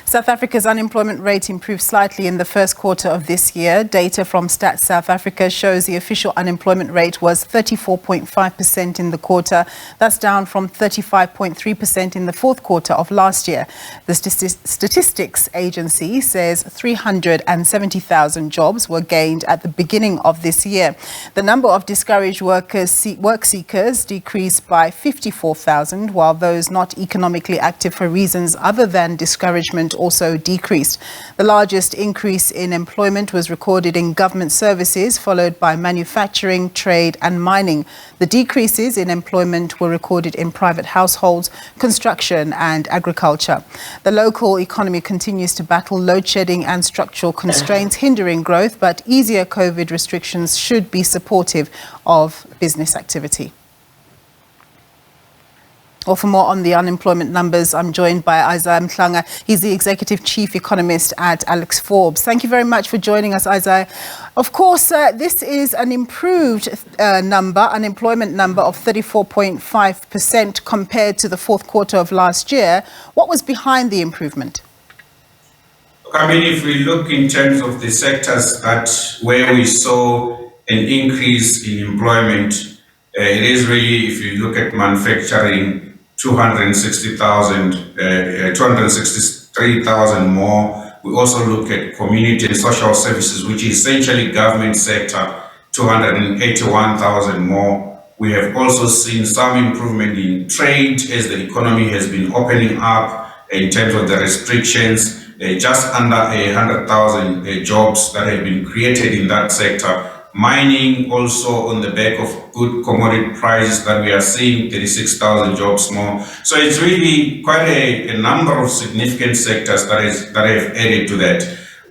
South Africa's unemployment rate improved slightly in the first quarter of this year. Data from Stats South Africa shows the official unemployment rate was 34.5% in the quarter. That's down from 35.3% in the fourth quarter of last year. The Statistics Agency says 370,000 jobs were gained at the beginning of this year. The number of discouraged work seekers decreased by 54,000, while those not economically active for reasons other than discouragement also decreased. The largest increase in employment was recorded in government services, followed by manufacturing, trade and mining. The decreases in employment were recorded in private households, construction and agriculture. The local economy continues to battle load shedding and structural constraints hindering growth, but easier COVID restrictions should be supportive of business activity. Well, for more on the unemployment numbers, I'm joined by Isaah Mhlanga. He's the Executive Chief Economist at Alex Forbes. Thank you very much for joining us, Isaah. Of course, this is an improved unemployment number of 34.5% compared to the fourth quarter of last year. What was behind the improvement? I mean, if we look in terms of the sectors where we saw an increase in employment, it is really, if you look at manufacturing, 263,000 more. We also look at community and social services, which is essentially government sector, 281,000 more. We have also seen some improvement in trade as the economy has been opening up in terms of the restrictions, just under 100,000 jobs that have been created in that sector. Mining also on the back of good commodity prices that we are seeing 36,000 jobs more. So it's really quite a number of significant sectors that have added to that.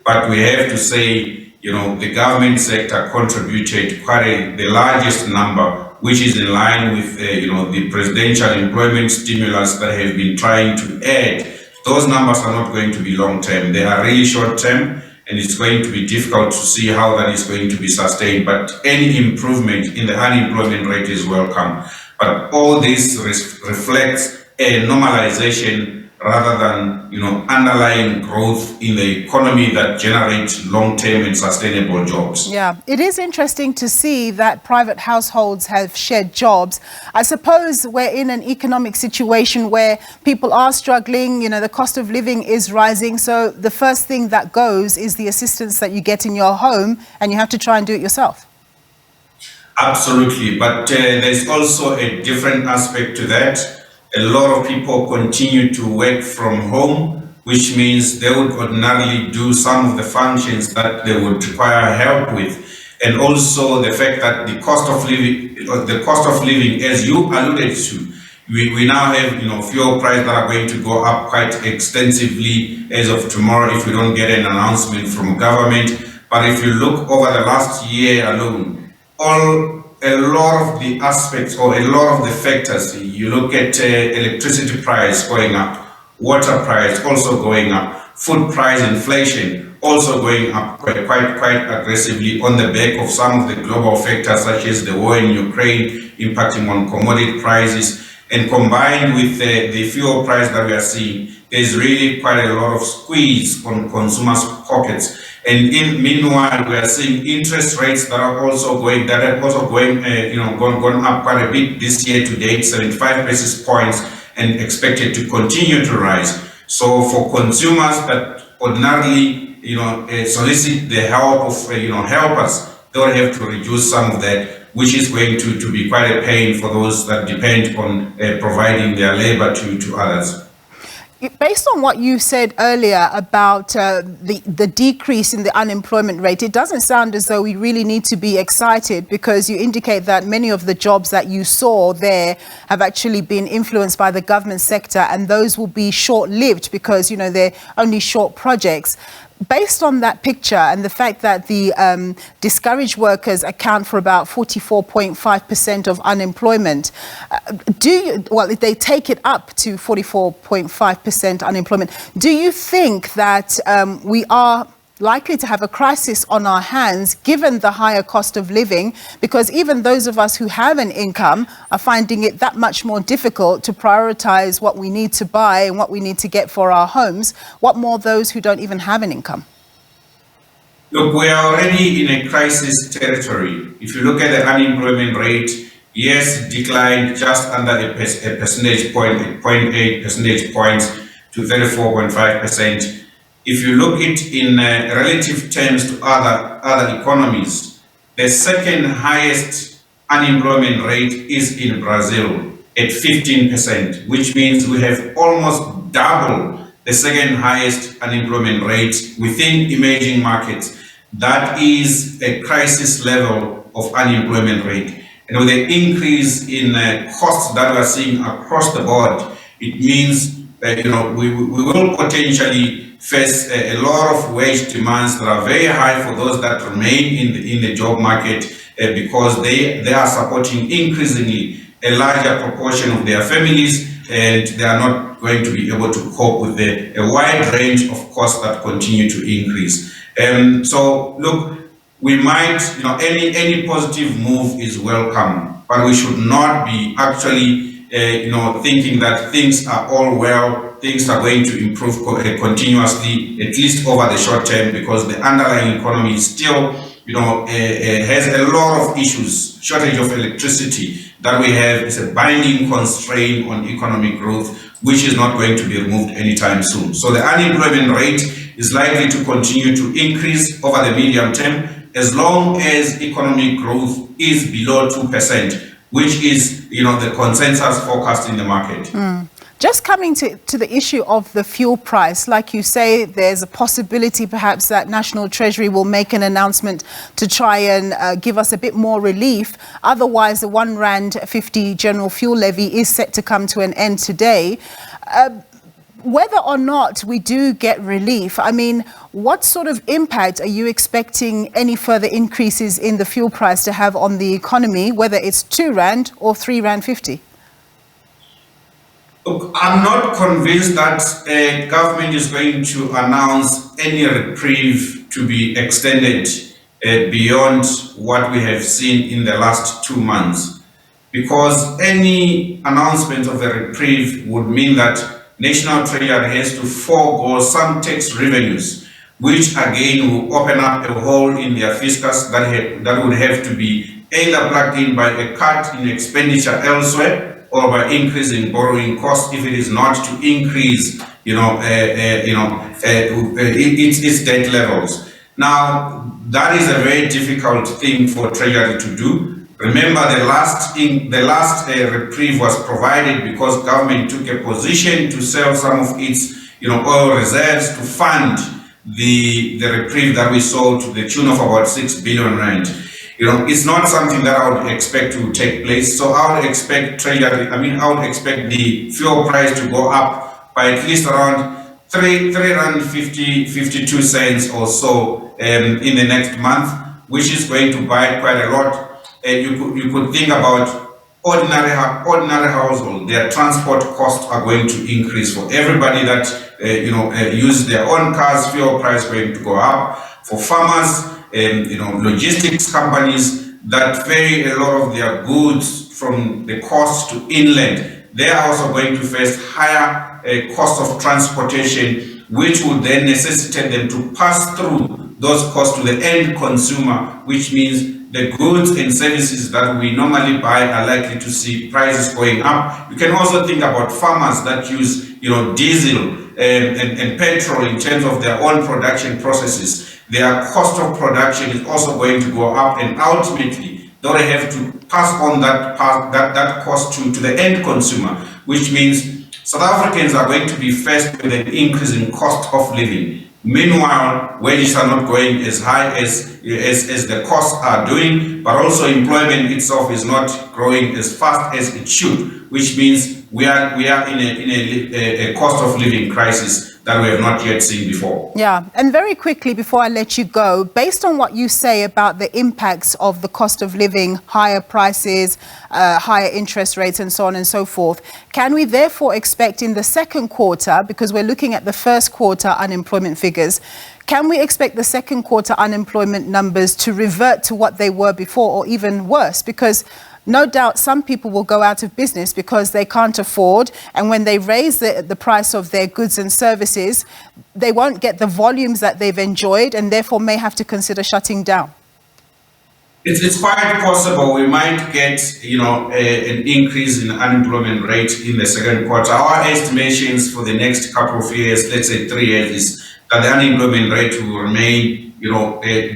But we have to say, the government sector contributed the largest number, which is in line with the presidential employment stimulus that have been trying to add. Those numbers are not going to be long term. They are really short term. And it's going to be difficult to see how that is going to be sustained. But any improvement in the unemployment rate is welcome. But all this reflects a normalization rather than, underlying growth in the economy that generates long-term and sustainable jobs. Yeah, it is interesting to see that private households have shared jobs. I suppose we're in an economic situation where people are struggling, the cost of living is rising. So the first thing that goes is the assistance that you get in your home, and you have to try and do it yourself. Absolutely, but there's also a different aspect to that. A lot of people continue to work from home, which means they would ordinarily do some of the functions that they would require help with. And also the fact that the cost of living, as you alluded to, we now have fuel prices that are going to go up quite extensively as of tomorrow if we don't get an announcement from government. But if you look over the last year alone, a lot of the aspects or a lot of the factors, you look at electricity price going up, water price also going up, food price inflation also going up quite aggressively on the back of some of the global factors such as the war in Ukraine impacting on commodity prices, and combined with the fuel price that we are seeing, there's really quite a lot of squeeze on consumers' pockets. And meanwhile, we are seeing interest rates that are also going gone up quite a bit this year to date, 75 basis points, and expected to continue to rise. So for consumers that ordinarily, solicit the help of, helpers, they'll have to reduce some of that, which is going to be quite a pain for those that depend on providing their labor to others. Based on what you said earlier about the decrease in the unemployment rate, it doesn't sound as though we really need to be excited, because you indicate that many of the jobs that you saw there have actually been influenced by the government sector, and those will be short-lived because, they're only short projects. Based on that picture and the fact that the discouraged workers account for about 44.5% of unemployment, they take it up to 44.5% unemployment. Do you think that we are likely to have a crisis on our hands given the higher cost of living, because even those of us who have an income are finding it that much more difficult to prioritize what we need to buy and what we need to get for our homes. What more those who don't even have an income? Look, we are already in a crisis territory. If you look at the unemployment rate, yes, it declined just under a percentage point, 0.8 percentage points to 34.5%. If you look at it in relative terms to other economies, the second highest unemployment rate is in Brazil at 15%, which means we have almost double the second highest unemployment rate within emerging markets. That is a crisis level of unemployment rate. And with the increase in costs that we are seeing across the board, it means that we will potentially face a lot of wage demands that are very high for those that remain in the job market because they are supporting increasingly a larger proportion of their families, and they are not going to be able to cope with a wide range of costs that continue to increase. So look, we might, any positive move is welcome, but we should not be actually, thinking that things are all well, things are going to improve continuously, at least over the short term, because the underlying economy is still, has a lot of issues. Shortage of electricity that we have is a binding constraint on economic growth, which is not going to be removed anytime soon. So the unemployment rate is likely to continue to increase over the medium term as long as economic growth is below 2%, which is, the consensus forecast in the market. Just coming to the issue of the fuel price, like you say, there's a possibility perhaps that National Treasury will make an announcement to try and give us a bit more relief. Otherwise, the R1.50 general fuel levy is set to come to an end today. Whether or not we do get relief, I mean, what sort of impact are you expecting any further increases in the fuel price to have on the economy, whether it's R2 or R3.50? Look, I'm not convinced that government is going to announce any reprieve to be extended beyond what we have seen in the last 2 months, because any announcement of a reprieve would mean that National Treasury has to forego some tax revenues, which again will open up a hole in their fiscus that would have to be either plugged in by a cut in expenditure elsewhere or by increasing borrowing costs if it is not to increase, its debt levels. Now, that is a very difficult thing for Treasury to do. Remember, the last reprieve was provided because government took a position to sell some of its, oil reserves to fund the reprieve that we saw to the tune of about 6 billion rand. It's not something that I would expect to take place. So I would expect I would expect the fuel price to go up by at least around 3.52 cents or so in the next month, which is going to bite quite a lot. You could think about ordinary household. Their transport costs are going to increase. For everybody that use their own cars, fuel price going to go up. For farmers, logistics companies that ferry a lot of their goods from the coast to inland, they are also going to face higher cost of transportation, which would then necessitate them to pass through those costs to the end consumer, which means the goods and services that we normally buy are likely to see prices going up. You can also think about farmers that use, diesel and petrol in terms of their own production processes. Their cost of production is also going to go up, and ultimately they have to pass on that cost to the end consumer, which means South Africans are going to be faced with an increase in cost of living. Meanwhile, wages are not going as high as the costs are doing, but also employment itself is not growing as fast as it should, which means we are in a cost of living crisis that we have not yet seen before. Yeah, and very quickly before I let you go, based on what you say about the impacts of the cost of living, higher prices, higher interest rates and so on and so forth, can we therefore expect in the second quarter, because we're looking at the first quarter unemployment figures, can we expect the second quarter unemployment numbers to revert to what they were before or even worse? Because no doubt some people will go out of business because they can't afford, and when they raise the price of their goods and services, they won't get the volumes that they've enjoyed and therefore may have to consider shutting down. It's quite possible we might get, an increase in unemployment rate in the second quarter. Our estimations for the next couple of years, let's say 3 years, is that the unemployment rate will remain,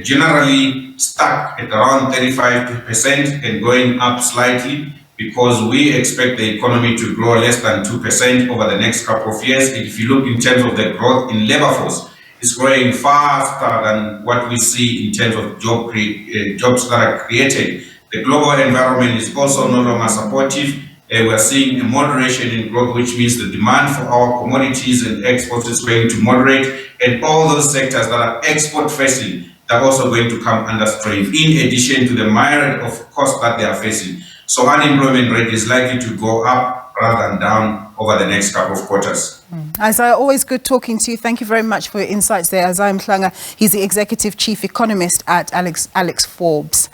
generally stuck at around 35% and going up slightly, because we expect the economy to grow less than 2% over the next couple of years. If you look in terms of the growth in labor force, it's growing faster than what we see in terms of jobs that are created. The global environment is also no longer supportive. We're seeing a moderation in growth, which means the demand for our commodities and exports is going to moderate, and all those sectors that are export-facing are also going to come under strain, in addition to the myriad of costs that they are facing. So unemployment rate is likely to go up rather than down over the next couple of quarters. Isaah, always good talking to you. Thank you very much for your insights there. Isaah Mhlanga, he's the Executive Chief Economist at Alex Forbes.